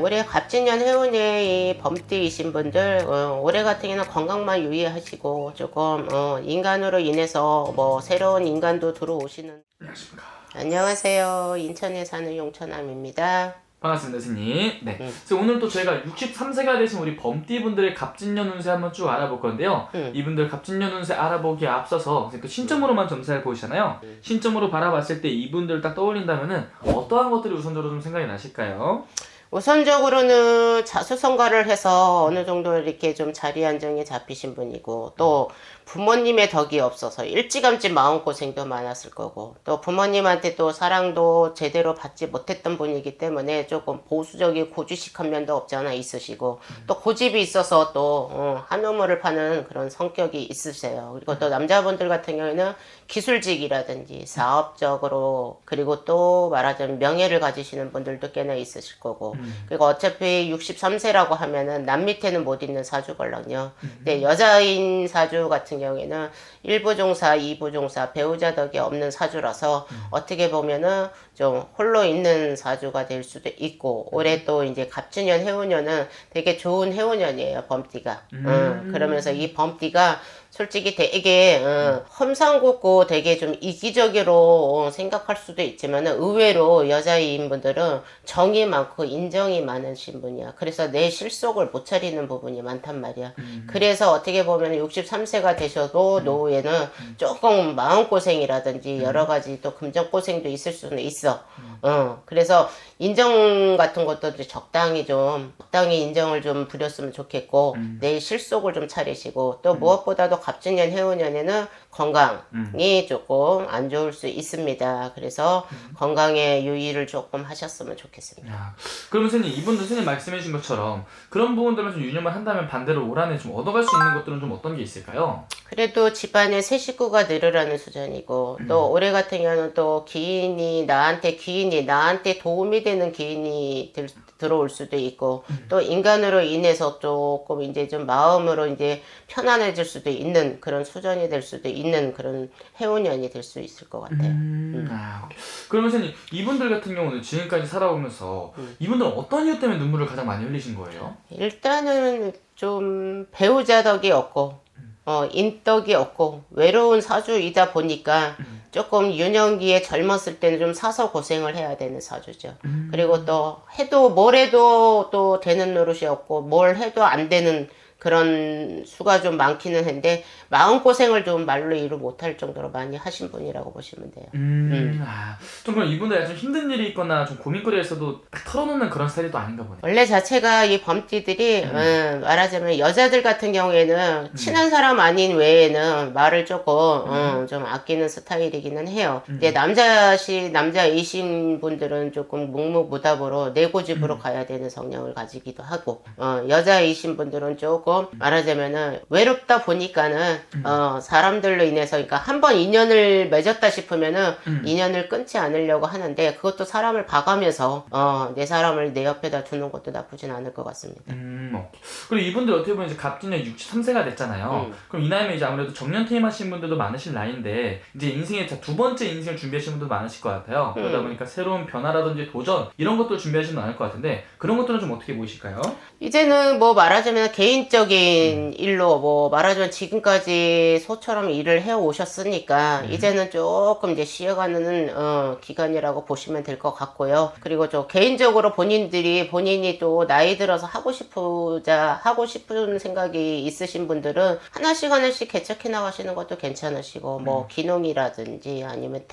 올해 갑진년 해운의 이 범띠이신 분들 올해 같은 경우는 건강만 유의하시고 조금 인간으로 인해서 뭐 새로운 인간도 들어오시는. 안녕하십니까. 안녕하세요. 인천에 사는 용처남입니다. 반갑습니다, 스님. 네. 그래서 오늘 또 저희가 63세가 되신 우리 범띠분들의 갑진년 운세 한번 쭉 알아볼 건데요. 이분들 갑진년 운세 알아보기에 앞서서 그 신점으로만 점사를 보시잖아요. 신점으로 바라봤을 때 이분들 딱 떠올린다면은 어떠한 것들이 우선적으로 좀 생각이 나실까요? 우선적으로는 자수성가를 해서 어느 정도 이렇게 좀 자리 안정이 잡히신 분이고, 또 부모님의 덕이 없어서 일찌감치 마음고생도 많았을 거고, 또 부모님한테 또 사랑도 제대로 받지 못했던 분이기 때문에 조금 보수적이고 고주식한 면도 없지 않아 있으시고, 또 고집이 있어서 또 한우물을 파는 그런 성격이 있으세요. 그리고 또 남자분들 같은 경우에는 기술직이라든지 사업적으로, 그리고 또 말하자면 명예를 가지시는 분들도 꽤나 있으실 거고, 그리고 어차피 63세라고 하면은 남 밑에는 못 있는 사주걸랑요. 근데 여자인 사주 같은 경우에는 1부 종사, 2부 종사, 배우자 덕이 없는 사주라서 어떻게 보면은 좀 홀로 있는 사주가 될 수도 있고, 올해 또 이제 갑진년 해운년은 되게 좋은 해운년이에요, 범띠가. 그러면서 이 범띠가 솔직히 되게 험상궂고 되게 좀 이기적으로 생각할 수도 있지만 의외로 여자인 분들은 정이 많고 인정이 많으신 분이야. 그래서 내 실속을 못 차리는 부분이 많단 말이야. 그래서 어떻게 보면 63세가 되셔도 노후에는 조금 마음고생이라든지 여러 가지 또 금전고생도 있을 수는 있어. 그래서 인정 같은 것도 적당히 인정을 좀 부렸으면 좋겠고, 내 실속을 좀 차리시고, 또 무엇보다도 갑진년 해운년에는 건강이 조금 안 좋을 수 있습니다. 그래서 건강에 유의를 조금 하셨으면 좋겠습니다. 야, 그러면 선생님, 이분들 선생님 말씀해 주신 것처럼 그런 부분들만 좀 유념을 한다면 반대로 올 한해 좀 얻어갈 수 있는 것들은 좀 어떤 게 있을까요? 그래도 집안에 새 식구가 늘으라는 수준이고, 또 올해 같은 경우는 또 나한테 도움이 되는 기인이 들어올 수도 있고, 또 인간으로 인해서 조금 이제 좀 마음으로 이제 편안해질 수도 있는 그런 수준이 될 수도 있는 그런 해운년이 될 수 있을 것 같아요. 오케이. 그러면 선생님, 이분들 같은 경우는 지금까지 살아오면서 이분들은 어떤 이유 때문에 눈물을 가장 많이 흘리신 거예요? 일단은 좀 배우자 덕이 없고, 인덕이 없고, 외로운 사주이다 보니까 조금 유년기에 젊었을 때는 좀 사서 고생을 해야 되는 사주죠. 그리고 또 뭘 해도 또 되는 노릇이 없고, 뭘 해도 안 되는 그런 수가 좀 많기는 한데, 마음고생을 좀 말로 이루 못할 정도로 많이 하신 분이라고 보시면 돼요. 좀 그럼 이분들 좀 힘든 일이 있거나 좀 고민거리가 있어도 딱 털어놓는 그런 스타일이 또 아닌가 보네. 원래 자체가 이 범띠들이 말하자면 여자들 같은 경우에는 친한 사람 아닌 외에는 말을 조금 좀 아끼는 스타일이기는 해요. 근데 남자이신 분들은 조금 묵묵부답으로 내 고집으로 가야 되는 성향을 가지기도 하고, 여자이신 분들은 조금 말하자면은 외롭다 보니까는 사람들로 인해서, 그러니까 한번 인연을 맺었다 싶으면은 인연을 끊지 않으려고 하는데, 그것도 사람을 봐가면서 내 사람을 내 옆에다 두는 것도 나쁘진 않을 것 같습니다. 그리고 이분들 어떻게 보면 이제 갑진년 63세가 됐잖아요. 그럼 이 나이면 이제 아무래도 정년 퇴임하신 분들도 많으실 나이인데, 이제 인생의 두 번째 인생을 준비하시는 분도 많으실 것 같아요. 그러다 보니까 새로운 변화라든지 도전 이런 것도 준비하시는 분 많을 것 같은데, 그런 것들은 좀 어떻게 보이실까요? 이제는 뭐 말하자면 개인적인 일로, 뭐 말하자면 지금까지 소처럼 일을 해 오셨으니까 이제는 조금 이제 쉬어가는 기간이라고 보시면 될 것 같고요. 그리고 저 개인적으로 본인이 또 나이 들어서 하고 싶은 생각이 있으신 분들은 하나씩 개척해 나가시는 것도 괜찮으시고, 뭐 기농이라든지 아니면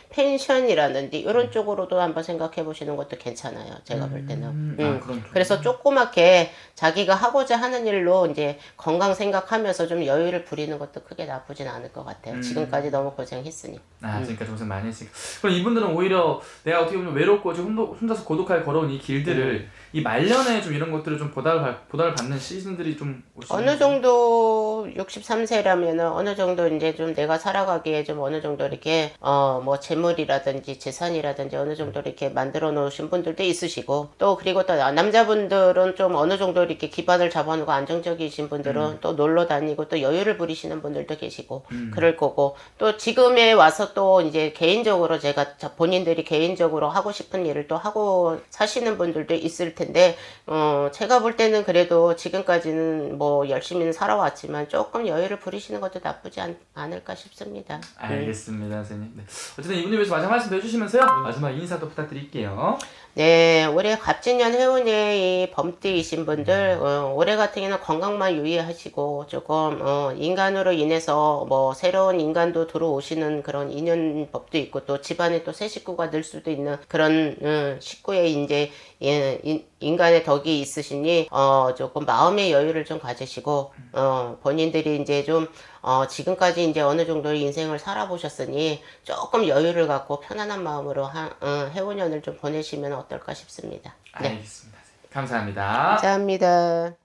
펜션이라든지 이런 쪽으로도 한번 생각해 보시는 것도 괜찮아요. 제가 볼 때는. 그래서 조그맣게 자기가 하고자 하는 일로 이제 건강 생각하면서 좀 여유를 부리는 것도 크게 나쁘진 않을 것 같아요. 지금까지 너무 고생했으니. 지금까지 고생 많이 했으니까. 그럼 이분들은 오히려 내가 어떻게 보면 외롭고 지금 혼자서 고독하게 걸어온 이 길들을 이 말년에 좀 이런 것들을 좀 보답을 받는 시즌들이 좀 어느 정도 63세라면은 어느 정도 이제 좀 내가 살아가기에 좀 어느 정도 이렇게 뭐 재물이라든지 재산이라든지 어느 정도 이렇게 만들어 놓으신 분들도 있으시고, 또 그리고 또 남자분들은 좀 어느 정도 이렇게 기반을 잡아 안정하고 안정적이신 분들은 또 놀러 다니고 또 여유를 부리시는 분들도 계시고 그럴 거고, 또 지금에 와서 또 이제 개인적으로 제가 본인들이 개인적으로 하고 싶은 일을 또 하고 사시는 분들도 있을 텐데, 제가 볼 때는 그래도 지금까지는 뭐 열심히 살아왔지만 조금 여유를 부리시는 것도 나쁘지 않을까 싶습니다. 알겠습니다, 선생님. 네. 어쨌든 이분들 위해서 마지막 말씀도 해주시면서요. 마지막 인사도 부탁드릴게요. 네, 올해 갑진년 해운의 이 범띠이신 분들, 올해 같은 경우는 건강만 유의하시고, 조금, 인간으로 인해서 뭐, 새로운 인간도 들어오시는 그런 인연법도 있고, 또 집안에 또 새 식구가 늘 수도 있는 그런, 식구의 이제, 인간의 덕이 있으시니, 조금 마음의 여유를 좀 가지시고, 본인들이 이제 좀, 지금까지 이제 어느 정도의 인생을 살아보셨으니 조금 여유를 갖고 편안한 마음으로 해운년을 좀 보내시면 어떨까 싶습니다. 네. 알겠습니다. 감사합니다. 감사합니다.